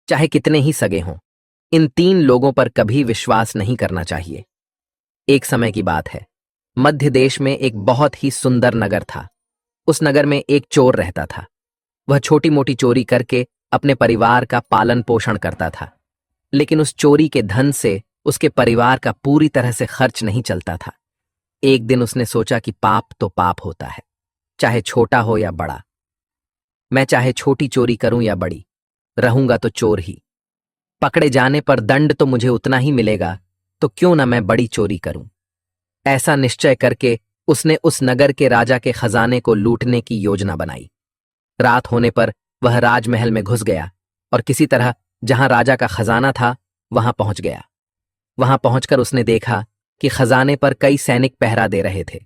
चाहे कितने ही सगे हों। इन 3 लोगों पर कभी विश्वास नहीं करना चाहिए। एक समय की बात है। मध्य देश में एक बहुत ही सुंदर नगर था। उस नगर में एक चोर रहता था। वह छोटी मोटी चोरी करके अपने परिवार का पालन पोषण करता था, लेकिन उस चोरी के धन से उसके परिवार का पूरी तरह से खर्च नहीं चलता था। एक दिन उसने सोचा कि पाप तो पाप होता है, चाहे छोटा हो या बड़ा। मैं चाहे छोटी चोरी करूं या बड़ी, रहूंगा तो चोर ही। पकड़े जाने पर दंड तो मुझे उतना ही मिलेगा, तो क्यों ना मैं बड़ी चोरी करूं। ऐसा निश्चय करके उसने उस नगर के राजा के खजाने को लूटने की योजना बनाई। रात होने पर वह राजमहल में घुस गया और किसी तरह जहां राजा का खजाना था वहां पहुंच गया। वहां पहुंचकर उसने देखा कि खजाने पर कई सैनिक पहरा दे रहे थे।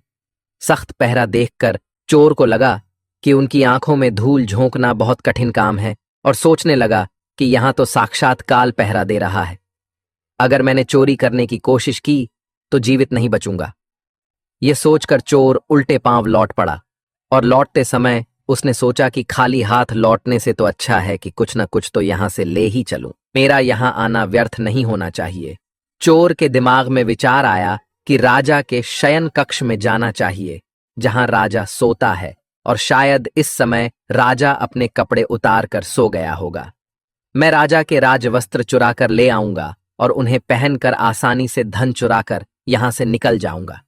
सख्त पहरा देखकर चोर को लगा कि उनकी आंखों में धूल झोंकना बहुत कठिन काम है और सोचने लगा कि यहां तो साक्षात काल पहरा दे रहा है। अगर मैंने चोरी करने की कोशिश की तो जीवित नहीं बचूंगा। यह सोचकर चोर उल्टे पांव लौट पड़ा और लौटते समय उसने सोचा कि खाली हाथ लौटने से तो अच्छा है कि कुछ न कुछ तो यहां से ले ही चलूं। मेरा यहां आना व्यर्थ नहीं होना चाहिए। चोर के दिमाग में विचार आया कि राजा के शयन कक्ष में जाना चाहिए, जहां राजा सोता है, और शायद इस समय राजा अपने कपड़े उतार कर सो गया होगा। मैं राजा के राजवस्त्र चुराकर ले आऊंगा और उन्हें पहनकर आसानी से धन चुराकर यहां से निकल जाऊंगा।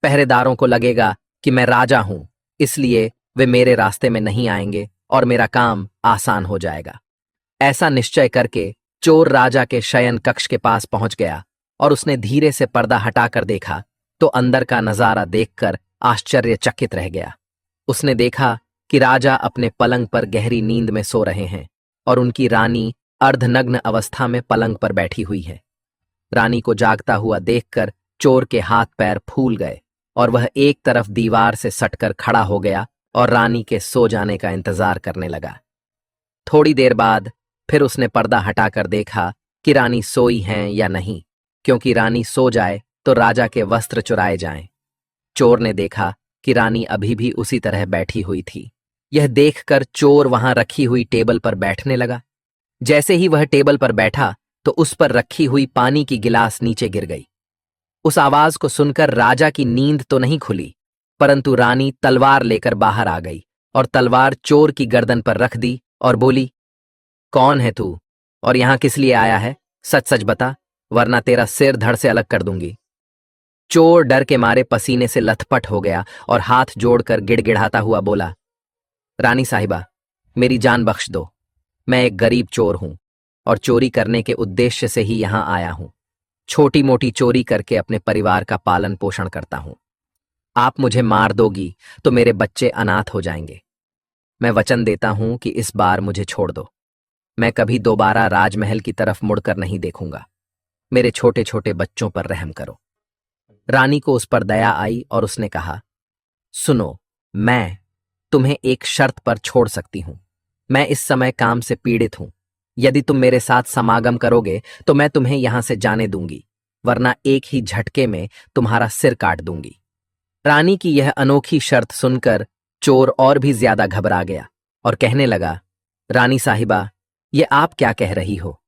पहरेदारों को लगेगा कि मैं राजा हूं, इसलिए वे मेरे रास्ते में नहीं आएंगे और मेरा काम आसान हो जाएगा। ऐसा निश्चय करके चोर राजा के शयन कक्ष के पास पहुंच गया और उसने धीरे से पर्दा हटाकर देखा तो अंदर का नजारा देखकर आश्चर्यचकित रह गया। उसने देखा कि राजा अपने पलंग पर गहरी नींद में सो रहे हैं और उनकी रानी अर्धनग्न अवस्था में पलंग पर बैठी हुई है। रानी को जागता हुआ देखकर चोर के हाथ पैर फूल गए और वह एक तरफ दीवार से सटकर खड़ा हो गया और रानी के सो जाने का इंतजार करने लगा। थोड़ी देर बाद फिर उसने पर्दा हटाकर देखा कि रानी सोई हैं या नहीं, क्योंकि रानी सो जाए तो राजा के वस्त्र चुराए जाएं। चोर ने देखा कि रानी अभी भी उसी तरह बैठी हुई थी। यह देखकर चोर वहां रखी हुई टेबल पर बैठने लगा। जैसे ही वह टेबल पर बैठा तो उस पर रखी हुई पानी की गिलास नीचे गिर गई। उस आवाज को सुनकर राजा की नींद तो नहीं खुली, परंतु रानी तलवार लेकर बाहर आ गई और तलवार चोर की गर्दन पर रख दी और बोली, कौन है तू और यहां किस लिए आया है? सच सच बता, वरना तेरा सिर धड़ से अलग कर दूंगी। चोर डर के मारे पसीने से लथपथ हो गया और हाथ जोड़कर गिड़गिड़ाता हुआ बोला, रानी साहिबा, मेरी जान बख्श दो। मैं एक गरीब चोर हूं और चोरी करने के उद्देश्य से ही यहां आया हूं। छोटी मोटी चोरी करके अपने परिवार का पालन पोषण करता हूं। आप मुझे मार दोगी तो मेरे बच्चे अनाथ हो जाएंगे। मैं वचन देता हूं कि इस बार मुझे छोड़ दो। मैं कभी दोबारा राजमहल की तरफ मुड़कर नहीं देखूंगा। मेरे छोटे छोटे बच्चों पर रहम करो। रानी को उस पर दया आई और उसने कहा, सुनो, मैं तुम्हें एक शर्त पर छोड़ सकती हूं। मैं इस समय काम से पीड़ित हूं। यदि तुम मेरे साथ समागम करोगे तो मैं तुम्हें यहां से जाने दूंगी, वरना एक ही झटके में तुम्हारा सिर काट दूंगी। रानी की यह अनोखी शर्त सुनकर चोर और भी ज्यादा घबरा गया और कहने लगा, रानी साहिबा, ये आप क्या कह रही हो?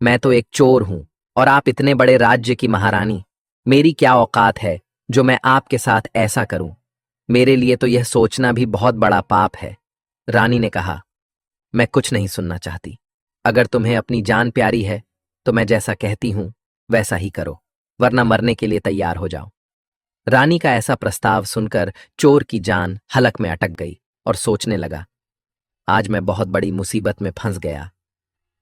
मैं तो एक चोर हूं और आप इतने बड़े राज्य की महारानी। मेरी क्या औकात है जो मैं आपके साथ ऐसा करूं? मेरे लिए तो यह सोचना भी बहुत बड़ा पाप है। रानी ने कहा, मैं कुछ नहीं सुनना चाहती। अगर तुम्हें अपनी जान प्यारी है तो मैं जैसा कहती हूं वैसा ही करो, वरना मरने के लिए तैयार हो जाओ। रानी का ऐसा प्रस्ताव सुनकर चोर की जान हलक में अटक गई और सोचने लगा, आज मैं बहुत बड़ी मुसीबत में फंस गया।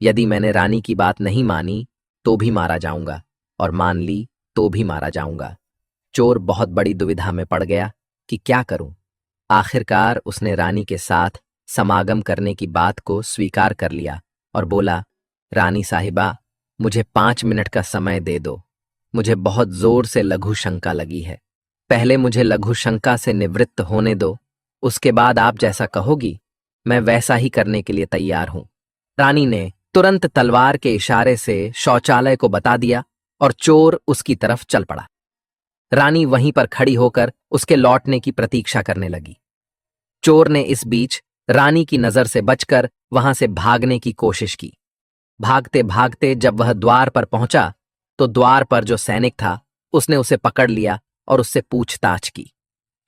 यदि मैंने रानी की बात नहीं मानी तो भी मारा जाऊंगा और मान ली तो भी मारा जाऊंगा। चोर बहुत बड़ी दुविधा में पड़ गया कि क्या करूं। आखिरकार उसने रानी के साथ समागम करने की बात को स्वीकार कर लिया और बोला, रानी साहिबा, मुझे 5 मिनट का समय दे दो। मुझे बहुत जोर से लघु शंका लगी है। पहले मुझे लघु शंका से निवृत्त होने दो, उसके बाद आप जैसा कहोगी मैं वैसा ही करने के लिए तैयार हूं। रानी ने तुरंत तलवार के इशारे से शौचालय को बता दिया और चोर उसकी तरफ चल पड़ा। रानी वहीं पर खड़ी होकर उसके लौटने की प्रतीक्षा करने लगी। चोर ने इस बीच रानी की नजर से बचकर वहां से भागने की कोशिश की। भागते भागते जब वह द्वार पर पहुंचा तो द्वार पर जो सैनिक था उसने उसे पकड़ लिया और उससे पूछताछ की।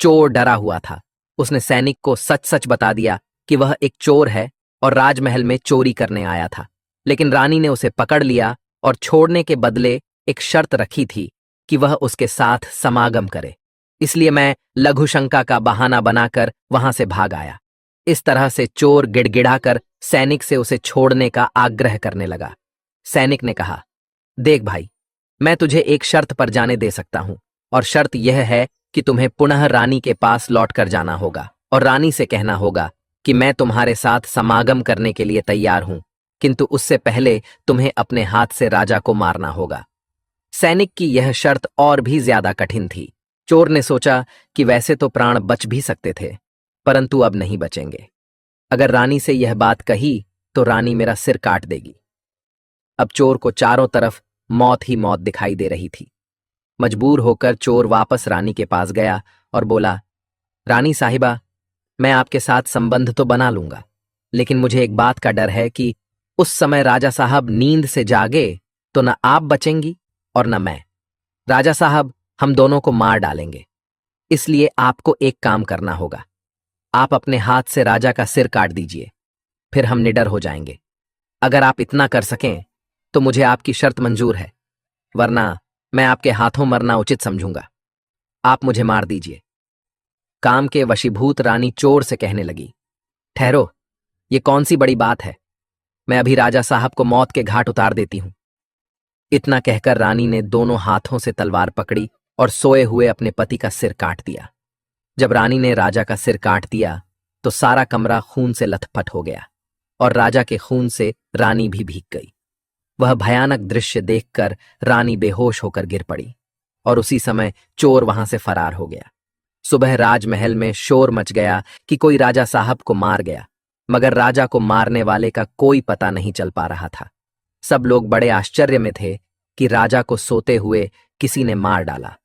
चोर डरा हुआ था। उसने सैनिक को सच सच बता दिया कि वह एक चोर है और राजमहल में चोरी करने आया था। लेकिन रानी ने उसे पकड़ लिया और छोड़ने के बदले एक शर्त रखी थी कि वह उसके साथ समागम करे। इसलिए मैं लघुशंका का बहाना बनाकर वहां से भाग आया। इस तरह से चोर गिड़गिड़ाकर सैनिक से उसे छोड़ने का आग्रह करने लगा। सैनिक ने कहा, देख भाई, मैं तुझे एक शर्त पर जाने दे सकता हूं, और शर्त यह है कि तुम्हें पुनः रानी के पास लौट कर जाना होगा और रानी से कहना होगा कि मैं तुम्हारे साथ समागम करने के लिए तैयार हूं, किंतु उससे पहले तुम्हें अपने हाथ से राजा को मारना होगा। सैनिक की यह शर्त और भी ज्यादा कठिन थी। चोर ने सोचा कि वैसे तो प्राण बच भी सकते थे, परंतु अब नहीं बचेंगे। अगर रानी से यह बात कही तो रानी मेरा सिर काट देगी। अब चोर को चारों तरफ मौत ही मौत दिखाई दे रही थी। मजबूर होकर चोर वापस रानी के पास गया और बोला, रानी साहिबा, मैं आपके साथ संबंध तो बना लूंगा, लेकिन मुझे एक बात का डर है कि उस समय राजा साहब नींद से जागे तो न आप बचेंगी और न मैं। राजा साहब हम दोनों को मार डालेंगे, इसलिए आपको एक काम करना होगा। आप अपने हाथ से राजा का सिर काट दीजिए, फिर हम निडर हो जाएंगे। अगर आप इतना कर सकें तो मुझे आपकी शर्त मंजूर है, वरना मैं आपके हाथों मरना उचित समझूंगा। आप मुझे मार दीजिए। काम के वशीभूत रानी चोर से कहने लगी, ठहरो, ये कौन सी बड़ी बात है, मैं अभी राजा साहब को मौत के घाट उतार देती हूं। इतना कहकर रानी ने दोनों हाथों से तलवार पकड़ी और सोए हुए अपने पति का सिर काट दिया। जब रानी ने राजा का सिर काट दिया तो सारा कमरा खून से लथपथ हो गया और राजा के खून से रानी भी भीग गई। वह भयानक दृश्य देखकर रानी बेहोश होकर गिर पड़ी और उसी समय चोर वहां से फरार हो गया। सुबह राजमहल में शोर मच गया कि कोई राजा साहब को मार गया, मगर राजा को मारने वाले का कोई पता नहीं चल पा रहा था। सब लोग बड़े आश्चर्य में थे कि राजा को सोते हुए किसी ने मार डाला।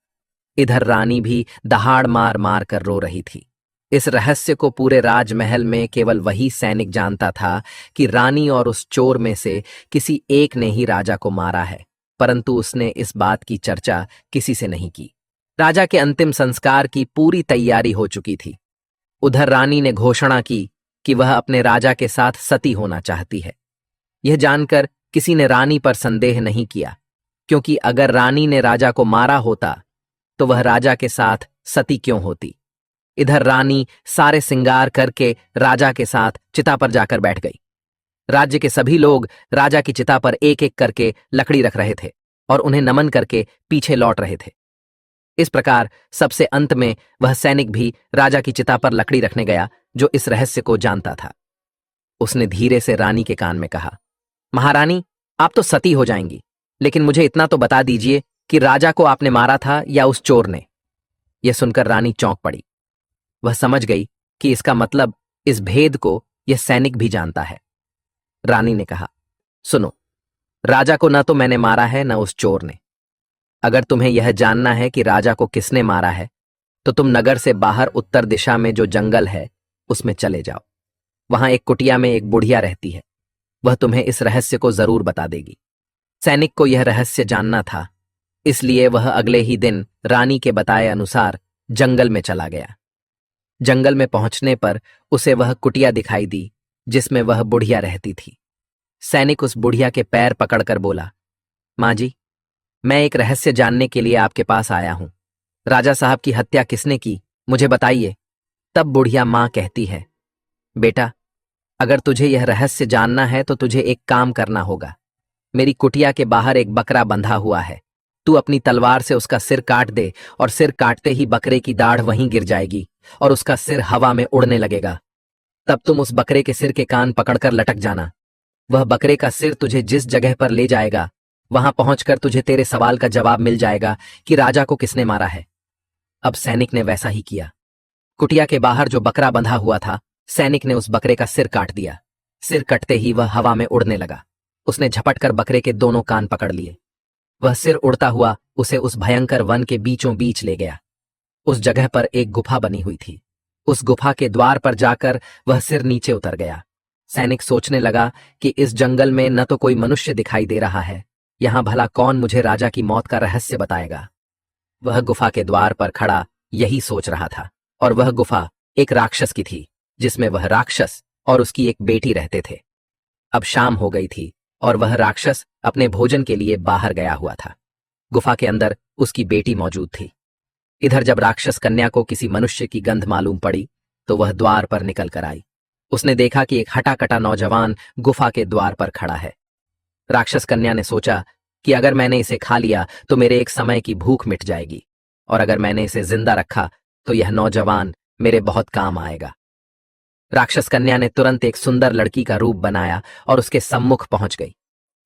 इधर रानी भी दहाड़ मार मार कर रो रही थी। इस रहस्य को पूरे राजमहल में केवल वही सैनिक जानता था कि रानी और उस चोर में से किसी एक ने ही राजा को मारा है, परंतु उसने इस बात की चर्चा किसी से नहीं की। राजा के अंतिम संस्कार की पूरी तैयारी हो चुकी थी। उधर रानी ने घोषणा की कि वह अपने राजा के साथ सती होना चाहती है। यह जानकर किसी ने रानी पर संदेह नहीं किया, क्योंकि अगर रानी ने राजा को मारा होता तो वह राजा के साथ सती क्यों होती। इधर रानी सारे सिंगार करके राजा के साथ चिता पर जाकर बैठ गई। राज्य के सभी लोग राजा की चिता पर एक एक करके लकड़ी रख रहे थे और उन्हें नमन करके पीछे लौट रहे थे। इस प्रकार सबसे अंत में वह सैनिक भी राजा की चिता पर लकड़ी रखने गया जो इस रहस्य को जानता था। उसने धीरे से रानी के कान में कहा, महारानी, आप तो सती हो जाएंगी, लेकिन मुझे इतना तो बता दीजिए कि राजा को आपने मारा था या उस चोर ने। यह सुनकर रानी चौंक पड़ी। वह समझ गई कि इसका मतलब इस भेद को यह सैनिक भी जानता है। रानी ने कहा, सुनो, राजा को न तो मैंने मारा है न उस चोर ने। अगर तुम्हें यह जानना है कि राजा को किसने मारा है तो तुम नगर से बाहर उत्तर दिशा में जो जंगल है उसमें चले जाओ। वहां एक कुटिया में एक बुढ़िया रहती है, वह तुम्हें इस रहस्य को जरूर बता देगी। सैनिक को यह रहस्य जानना था, इसलिए वह अगले ही दिन रानी के बताए अनुसार जंगल में चला गया। जंगल में पहुंचने पर उसे वह कुटिया दिखाई दी जिसमें वह बुढ़िया रहती थी। सैनिक उस बुढ़िया के पैर पकड़कर बोला, माँ जी, मैं एक रहस्य जानने के लिए आपके पास आया हूं। राजा साहब की हत्या किसने की, मुझे बताइए। तब बुढ़िया माँ कहती है, बेटा, अगर तुझे यह रहस्य जानना है तो तुझे एक काम करना होगा। मेरी कुटिया के बाहर एक बकरा बंधा हुआ है, तू अपनी तलवार से उसका सिर काट दे और सिर काटते ही बकरे की दाढ़ वहीं गिर जाएगी और उसका सिर हवा में उड़ने लगेगा। तब तुम उस बकरे के सिर के कान पकड़कर लटक जाना। वह बकरे का सिर तुझे जिस जगह पर ले जाएगा वहां पहुंचकर तुझे तेरे सवाल का जवाब मिल जाएगा कि राजा को किसने मारा है। अब सैनिक ने वैसा ही किया। कुटिया के बाहर जो बकरा बंधा हुआ था, सैनिक ने उस बकरे का सिर काट दिया। सिर कटते ही वह हवा में उड़ने लगा। उसने झपटकर बकरे के दोनों कान पकड़ लिए। वह सिर उड़ता हुआ उसे उस भयंकर वन के बीचों बीच ले गया। उस जगह पर एक गुफा बनी हुई थी। उस गुफा के द्वार पर जाकर वह सिर नीचे उतर गया। सैनिक सोचने लगा कि इस जंगल में न तो कोई मनुष्य दिखाई दे रहा है, यहां भला कौन मुझे राजा की मौत का रहस्य बताएगा। वह गुफा के द्वार पर खड़ा यही सोच रहा था, और वह गुफा एक राक्षस की थी, जिसमें वह राक्षस और उसकी एक बेटी रहते थे। अब शाम हो गई थी और वह राक्षस अपने भोजन के लिए बाहर गया हुआ था। गुफा के अंदर उसकी बेटी मौजूद थी। इधर जब राक्षस कन्या को किसी मनुष्य की गंध मालूम पड़ी तो वह द्वार पर निकल कर आई। उसने देखा कि एक हटाकटा नौजवान गुफा के द्वार पर खड़ा है। राक्षस कन्या ने सोचा कि अगर मैंने इसे खा लिया तो मेरे एक समय की भूख मिट जाएगी, और अगर मैंने इसे जिंदा रखा तो यह नौजवान मेरे बहुत काम आएगा। राक्षस कन्या ने तुरंत एक सुंदर लड़की का रूप बनाया और उसके सम्मुख पहुंच गई।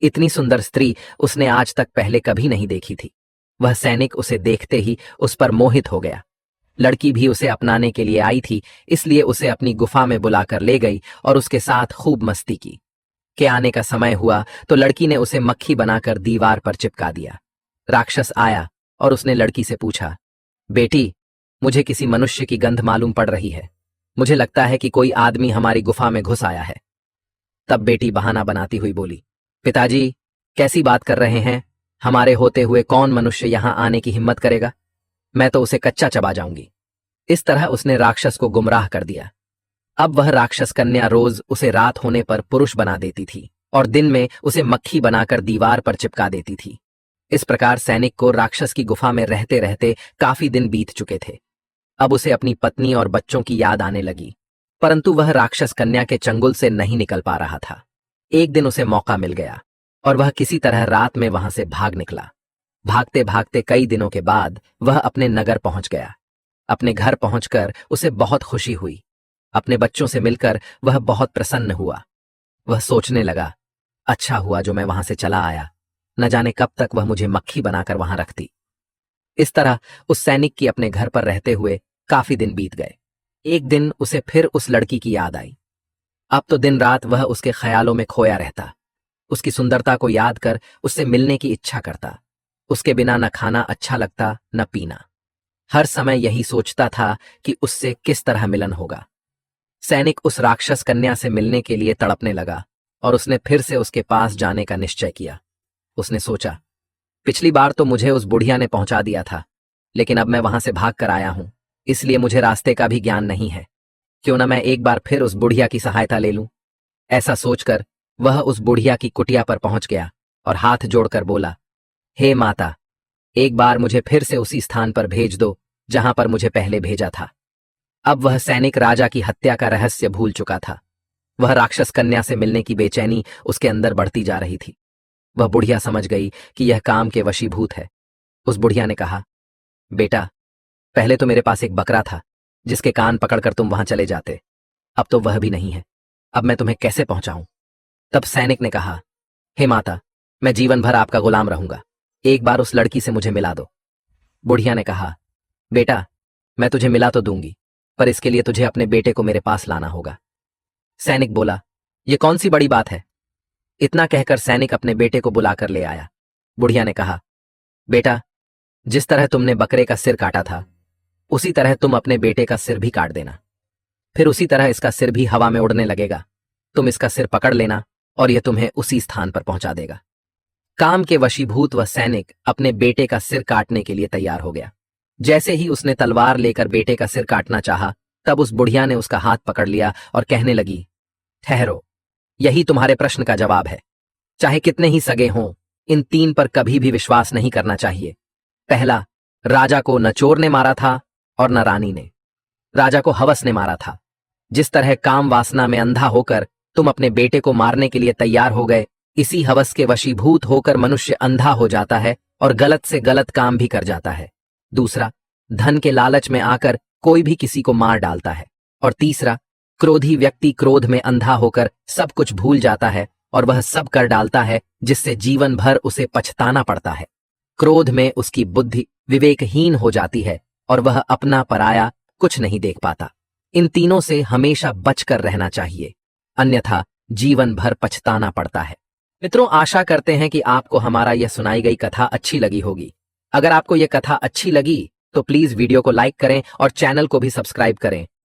इतनी सुंदर स्त्री उसने आज तक पहले कभी नहीं देखी थी। वह सैनिक उसे देखते ही उस पर मोहित हो गया। लड़की भी उसे अपनाने के लिए आई थी, इसलिए उसे अपनी गुफा में बुलाकर ले गई और उसके साथ खूब मस्ती की। के आने का समय हुआ तो लड़की ने उसे मक्खी बनाकर दीवार पर चिपका दिया। राक्षस आया और उसने लड़की से पूछा, बेटी, मुझे किसी मनुष्य की गंध मालूम पड़ रही है। मुझे लगता है कि कोई आदमी हमारी गुफा में घुस आया है। तब बेटी बहाना बनाती हुई बोली, पिताजी, कैसी बात कर रहे हैं? हमारे होते हुए कौन मनुष्य यहां आने की हिम्मत करेगा? मैं तो उसे कच्चा चबा जाऊंगी। इस तरह उसने राक्षस को गुमराह कर दिया। अब वह राक्षस कन्या रोज उसे रात होने पर पुरुष बना देती थी और दिन में उसे मक्खी बनाकर दीवार पर चिपका देती थी। इस प्रकार सैनिक को राक्षस की गुफा में रहते रहते काफी दिन बीत चुके थे। अब उसे अपनी पत्नी और बच्चों की याद आने लगी, परंतु वह राक्षस कन्या के चंगुल से नहीं निकल पा रहा था। एक दिन उसे मौका मिल गया और वह किसी तरह रात में वहां से भाग निकला। भागते भागते कई दिनों के बाद वह अपने नगर पहुंच गया। अपने घर पहुंचकर उसे बहुत खुशी हुई। अपने बच्चों से मिलकर वह बहुत प्रसन्न हुआ। वह सोचने लगा, अच्छा हुआ जो मैं वहां से चला आया, न जाने कब तक वह मुझे मक्खी बनाकर वहां रखती। इस तरह उस सैनिक की अपने घर पर रहते हुए काफी दिन बीत गए। एक दिन उसे फिर उस लड़की की याद आई। अब तो दिन रात वह उसके ख्यालों में खोया रहता। उसकी सुंदरता को याद कर उससे मिलने की इच्छा करता। उसके बिना न खाना अच्छा लगता न पीना। हर समय यही सोचता था कि उससे किस तरह मिलन होगा। सैनिक उस राक्षस कन्या से मिलने के लिए तड़पने लगा और उसने फिर से उसके पास जाने का निश्चय किया। उसने सोचा, पिछली बार तो मुझे उस बुढ़िया ने पहुंचा दिया था, लेकिन अब मैं वहां से भाग कर आया हूं, इसलिए मुझे रास्ते का भी ज्ञान नहीं है। क्यों न मैं एक बार फिर उस बुढ़िया की सहायता ले लूं। ऐसा सोचकर वह उस बुढ़िया की कुटिया पर पहुंच गया और हाथ जोड़कर बोला, हे माता, एक बार मुझे फिर से उसी स्थान पर भेज दो जहां पर मुझे पहले भेजा था। अब वह सैनिक राजा की हत्या का रहस्य भूल चुका था। वह राक्षस कन्या से मिलने की बेचैनी उसके अंदर बढ़ती जा रही थी। वह बुढ़िया समझ गई कि यह काम के वशीभूत है। उस बुढ़िया ने कहा, बेटा, पहले तो मेरे पास एक बकरा था जिसके कान पकड़कर तुम वहां चले जाते, अब तो वह भी नहीं है। अब मैं तुम्हें कैसे पहुंचाऊं? तब सैनिक ने कहा, हे माता, मैं जीवन भर आपका गुलाम रहूंगा, एक बार उस लड़की से मुझे मिला दो। बुढ़िया ने कहा, बेटा, मैं तुझे मिला तो दूंगी, पर इसके लिए तुझे अपने बेटे को मेरे पास लाना होगा। सैनिक बोला, यह कौन सी बड़ी बात है? इतना कहकर सैनिक अपने बेटे को बुलाकर ले आया। बुढ़िया ने कहा, बेटा, जिस तरह तुमने बकरे का सिर काटा था, उसी तरह तुम अपने बेटे का सिर भी काट देना। फिर उसी तरह इसका सिर भी हवा में उड़ने लगेगा। तुम इसका सिर पकड़ लेना और यह तुम्हें उसी स्थान पर पहुंचा देगा। काम के वशीभूत वह सैनिक अपने बेटे का सिर काटने के लिए तैयार हो गया। जैसे ही उसने तलवार लेकर बेटे का सिर काटना चाहा, तब उस बुढ़िया ने उसका हाथ पकड़ लिया और कहने लगी, ठहरो, यही तुम्हारे प्रश्न का जवाब है। चाहे कितने ही सगे हों, इन तीन पर कभी भी विश्वास नहीं करना चाहिए। पहला, राजा को न चोर ने मारा था और न रानी ने। राजा को हवस ने मारा था। जिस तरह काम वासना में अंधा होकर तुम अपने बेटे को मारने के लिए तैयार हो गए, इसी हवस के वशीभूत होकर मनुष्य अंधा हो जाता है और गलत से गलत काम भी कर जाता है। दूसरा, धन के लालच में आकर कोई भी किसी को मार डालता है। और तीसरा, क्रोधी व्यक्ति क्रोध में अंधा होकर सब कुछ भूल जाता है और वह सब कर डालता है जिससे जीवन भर उसे पछताना पड़ता है। क्रोध में उसकी बुद्धि विवेकहीन हो जाती है और वह अपना पराया कुछ नहीं देख पाता। इन तीनों से हमेशा बचकर रहना चाहिए, अन्यथा जीवन भर पछताना पड़ता है। मित्रों, आशा करते हैं कि आपको हमारा यह सुनाई गई कथा अच्छी लगी होगी। अगर आपको यह कथा अच्छी लगी तो प्लीज वीडियो को लाइक करें और चैनल को भी सब्सक्राइब करें